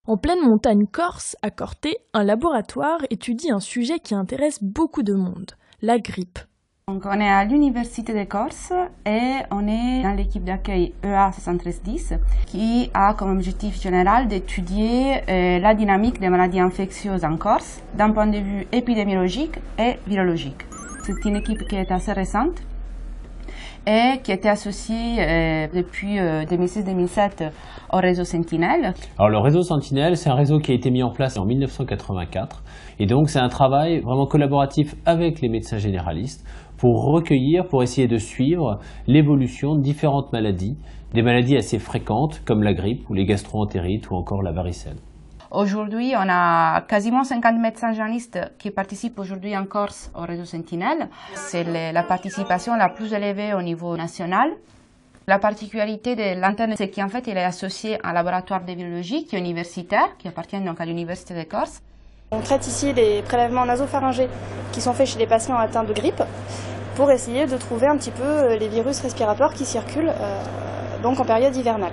En pleine montagne corse, à Corté, un laboratoire étudie un sujet qui intéresse beaucoup de monde, la grippe. Donc, on est à l'Université de Corse et on est dans l'équipe d'accueil EA 7310 qui a comme objectif général d'étudier la dynamique des maladies infectieuses en Corse d'un point de vue épidémiologique et virologique. C'est une équipe qui est assez récente et qui était associée depuis 2006-2007 au réseau Sentinelle. Alors le réseau Sentinelle, c'est un réseau qui a été mis en place en 1984 et donc c'est un travail vraiment collaboratif avec les médecins généralistes pour recueillir, pour essayer de suivre l'évolution de différentes maladies, des maladies assez fréquentes comme la grippe ou les gastro-entérites ou encore la varicelle. Aujourd'hui, on a quasiment 50 médecins généralistes qui participent aujourd'hui en Corse au réseau Sentinelle. C'est la participation la plus élevée au niveau national. La particularité de l'antenne, c'est qu'en fait, il est associé à un laboratoire de virologie qui est universitaire, qui appartient donc à l'Université de Corse. On traite ici les prélèvements nasopharyngés qui sont faits chez les patients atteints de grippe pour essayer de trouver un petit peu les virus respiratoires qui circulent donc en période hivernale.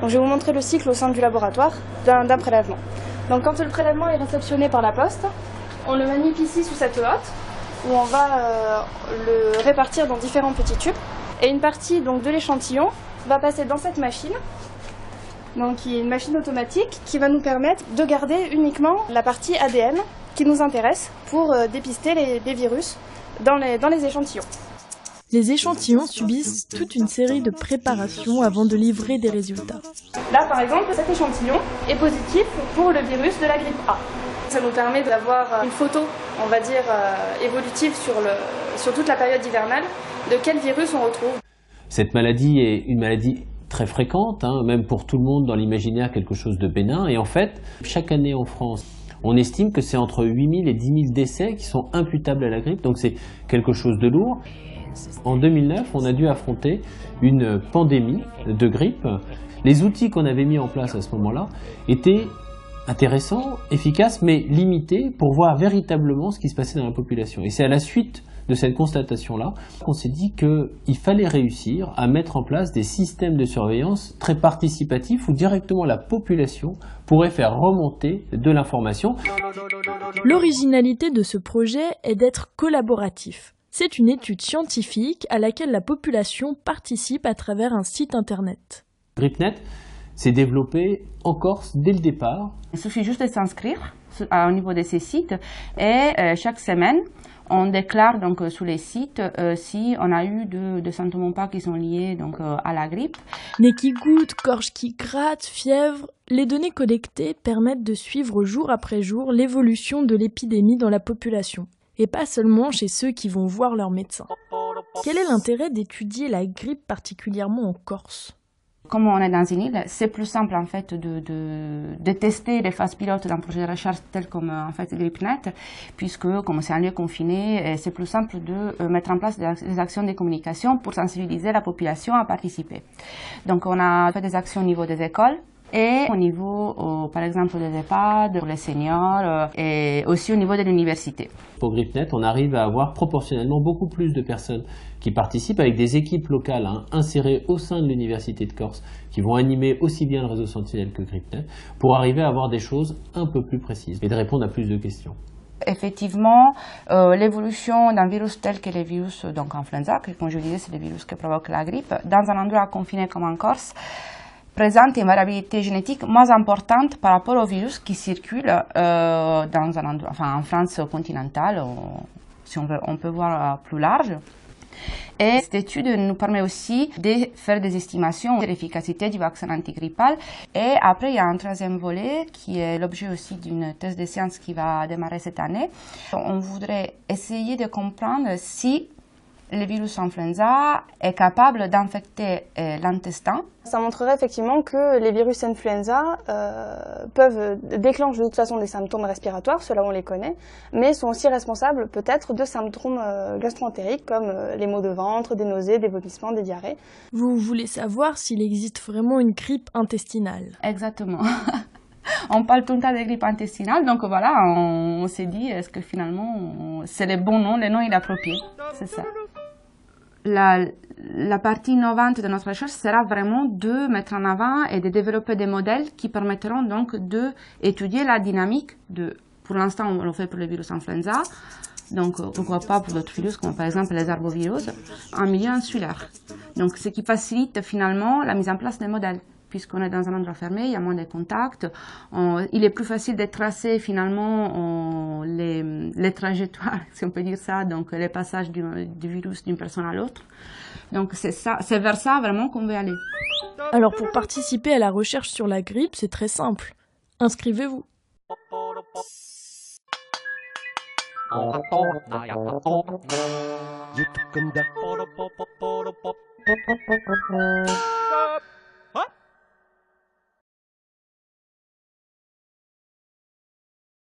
Donc, je vais vous montrer le cycle au sein du laboratoire d'un prélèvement. Donc, quand le prélèvement est réceptionné par la poste, on le manipule ici sous cette hotte où on va le répartir dans différents petits tubes. Et une partie donc, de l'échantillon va passer dans cette machine, donc, qui est une machine automatique qui va nous permettre de garder uniquement la partie ADN qui nous intéresse pour dépister les virus dans les échantillons. Les échantillons subissent toute une série de préparations avant de livrer des résultats. Là, par exemple, cet échantillon est positif pour le virus de la grippe A. Ça nous permet d'avoir une photo, on va dire, évolutive sur toute la période hivernale de quel virus on retrouve. Cette maladie est une maladie très fréquente, même pour tout le monde dans l'imaginaire quelque chose de bénin. Et en fait, chaque année en France, on estime que c'est entre 8 000 et 10 000 décès qui sont imputables à la grippe, donc c'est quelque chose de lourd. En 2009, on a dû affronter une pandémie de grippe. Les outils qu'on avait mis en place à ce moment-là étaient intéressants, efficaces, mais limités pour voir véritablement ce qui se passait dans la population. Et c'est à la suite de cette constatation-là qu'on s'est dit qu'il fallait réussir à mettre en place des systèmes de surveillance très participatifs où directement la population pourrait faire remonter de l'information. L'originalité de ce projet est d'être collaboratif. C'est une étude scientifique à laquelle la population participe à travers un site internet. GrippNet s'est développé en Corse dès le départ. Il suffit juste de s'inscrire au niveau de ces sites et chaque semaine, on déclare donc sur les sites si on a eu de symptômes ou pas qui sont liés donc, à la grippe. Nez qui goutte, gorge qui gratte, fièvre. Les données collectées permettent de suivre jour après jour l'évolution de l'épidémie dans la population. Et pas seulement chez ceux qui vont voir leur médecin. Quel est l'intérêt d'étudier la grippe particulièrement en Corse ? Comme on est dans une île, c'est plus simple en fait de tester les phases pilotes d'un projet de recherche tel comme en fait GrippNet, puisque comme c'est un lieu confiné, c'est plus simple de mettre en place des actions de communication pour sensibiliser la population à participer. Donc on a fait des actions au niveau des écoles, et au niveau, par exemple, des EHPAD, pour les seniors, et aussi au niveau de l'université. Pour GrippNet, on arrive à avoir proportionnellement beaucoup plus de personnes qui participent avec des équipes locales insérées au sein de l'Université de Corse, qui vont animer aussi bien le réseau Sentinelle que GrippNet, pour arriver à avoir des choses un peu plus précises et de répondre à plus de questions. Effectivement, l'évolution d'un virus tel que les virus donc influenza, que comme je disais, c'est le virus qui provoque la grippe, dans un endroit confiné comme en Corse, présente une variabilité génétique moins importante par rapport aux virus qui circulent dans un endroit, enfin, en France continentale, si on peut voir plus large. Et cette étude nous permet aussi de faire des estimations de l'efficacité du vaccin antigrippal. Et après, il y a un troisième volet qui est l'objet aussi d'une thèse de sciences qui va démarrer cette année. On voudrait essayer de comprendre si le virus influenza est capable d'infecter l'intestin. Ça montrerait effectivement que les virus influenza peuvent déclencher de toute façon des symptômes respiratoires, ceux-là on les connaît, mais sont aussi responsables peut-être de symptômes gastro-entériques comme les maux de ventre, des nausées, des vomissements, des diarrhées. Vous voulez savoir s'il existe vraiment une grippe intestinale? Exactement. On parle tout le temps de grippe intestinale, donc voilà, on s'est dit, est-ce que finalement c'est le bon nom, le nom est approprié, c'est ça. la partie innovante de notre recherche sera vraiment de mettre en avant et de développer des modèles qui permettront donc d'étudier la dynamique pour l'instant on le fait pour le virus influenza, donc pourquoi pas pour d'autres virus comme par exemple les arbovirus, en milieu insulaire. Donc ce qui facilite finalement la mise en place des modèles. Puisqu'on est dans un endroit fermé, il y a moins de contacts, il est plus facile de tracer finalement les trajectoires, si on peut dire ça, donc les passages du virus d'une personne à l'autre. Donc c'est vers ça vraiment qu'on veut aller. Alors pour participer à la recherche sur la grippe, c'est très simple. Inscrivez-vous. YouTube